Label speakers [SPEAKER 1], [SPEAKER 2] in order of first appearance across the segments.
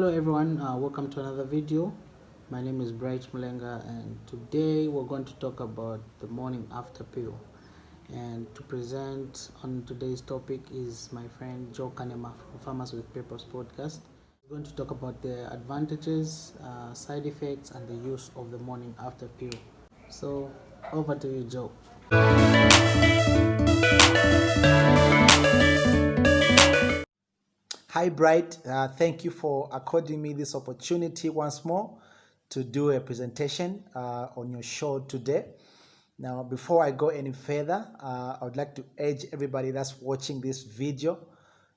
[SPEAKER 1] Hello everyone, welcome to another video. My name is Bright Mulenga and today we're going to talk about the morning after pill. And to present on today's topic is my friend Joe Kanema from Farmers with Papers podcast. We're going to talk about the advantages, side effects and the use of the morning after pill. So over to you, Joe.
[SPEAKER 2] Hi, Bright. Thank you for according me this opportunity once more to do a presentation on your show today. Now, before I go any further, I would like to urge everybody that's watching this video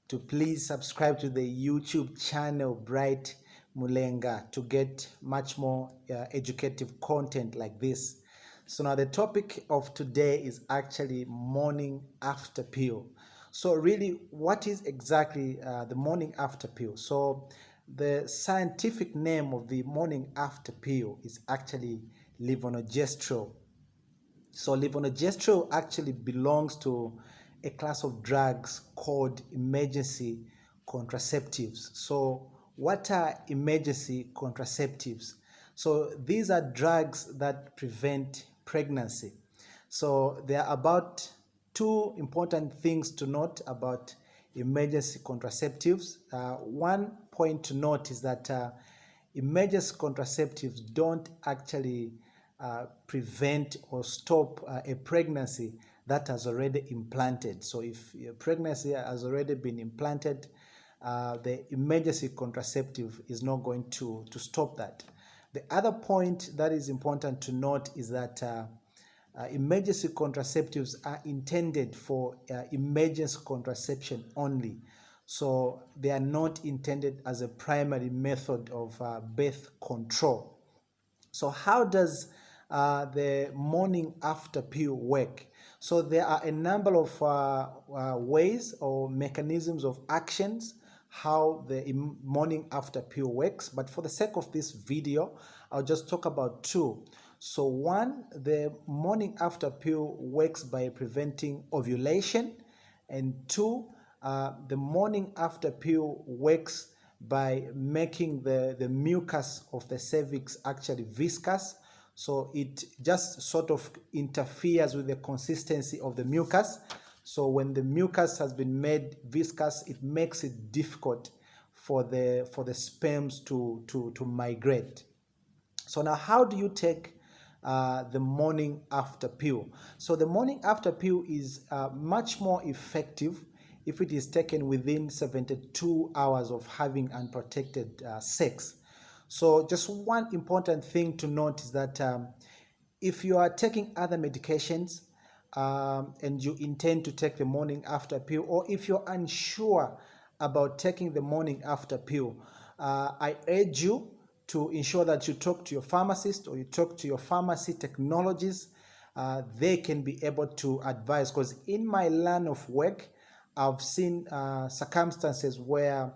[SPEAKER 2] to please subscribe to the YouTube channel Bright Mulenga to get much more educative content like this. So now the topic of today is actually morning after pill. So really, what is exactly the morning after pill? So the scientific name of the morning after pill is actually levonorgestrel. So levonorgestrel actually belongs to a class of drugs called emergency contraceptives. So what are emergency contraceptives? So these are drugs that prevent pregnancy. So there are about two important things to note about emergency contraceptives. One point to note is that emergency contraceptives don't actually prevent or stop a pregnancy that has already implanted. So if a pregnancy has already been implanted, the emergency contraceptive is not going to stop that. The other point that is important to note is that emergency contraceptives are intended for emergency contraception only. So they are not intended as a primary method of birth control. So how does the morning after pill work? So there are a number of ways or mechanisms of actions how the morning after pill works, but for the sake of this video, I'll just talk about two. So one, the morning after pill works by preventing ovulation, and two, the morning after pill works by making the mucus of the cervix actually viscous. So it just sort of interferes with the consistency of the mucus. So when the mucus has been made viscous, it makes it difficult for the sperms to migrate. So now how do you take the morning after pill? So the morning after pill is much more effective if it is taken within 72 hours of having unprotected sex. So just one important thing to note is that if you are taking other medications and you intend to take the morning after pill, or if you're unsure about taking the morning after pill, I urge you to ensure that you talk to your pharmacist or you talk to your pharmacy technologists. They can be able to advise, because in my line of work, I've seen circumstances where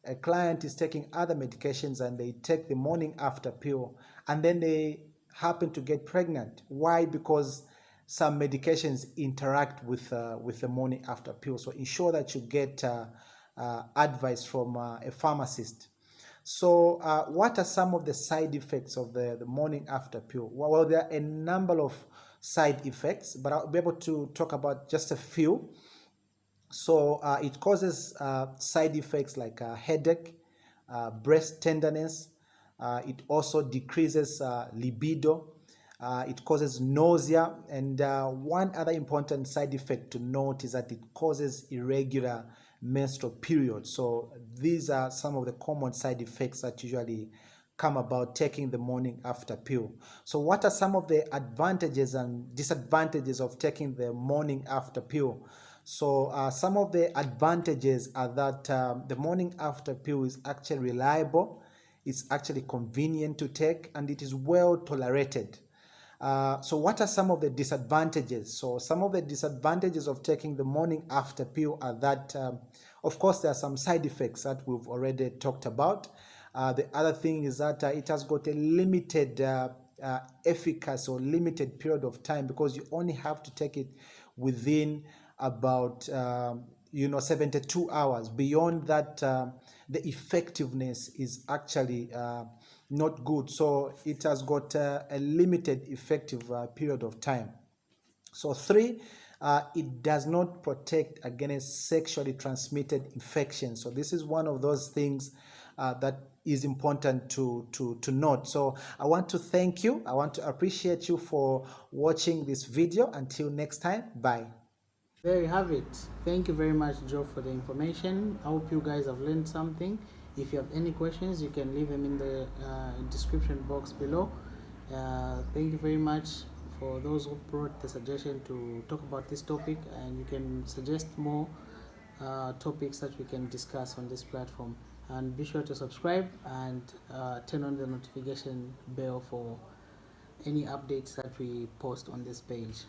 [SPEAKER 2] a client is taking other medications and they take the morning after pill and then they happen to get pregnant. Why? Because some medications interact with the morning after pill. So ensure that you get advice from a pharmacist. So what are some of the side effects of the morning after pill? Well, there are a number of side effects, but I'll be able to talk about just a few. So it causes side effects like headache, breast tenderness. It also decreases libido. It causes nausea. And one other important side effect to note is that it causes irregular menstrual periods. So these are some of the common side effects that usually come about taking the morning after pill. So what are some of the advantages and disadvantages of taking the morning after pill? So some of the advantages are that the morning after pill is actually reliable, it's actually convenient to take, and it is well tolerated. So what are some of the disadvantages? So some of the disadvantages of taking the morning after pill are that, of course, there are some side effects that we've already talked about. The other thing is that it has got a limited efficacy or limited period of time, because you only have to take it within about 72 hours. Beyond that, the effectiveness is actually not good. So it has got a limited effective period of time. So three, it does not protect against sexually transmitted infections. So this is one of those things that is important to note. So I want to thank you. I want to appreciate you for watching this video. Until next time, bye.
[SPEAKER 1] There you have it. Thank you very much, Joe, for the information. I hope you guys have learned something. If you have any questions, you can leave them in the description box below. Thank you very much for those who brought the suggestion to talk about this topic, and you can suggest more topics that we can discuss on this platform. And be sure to subscribe and turn on the notification bell for any updates that we post on this page.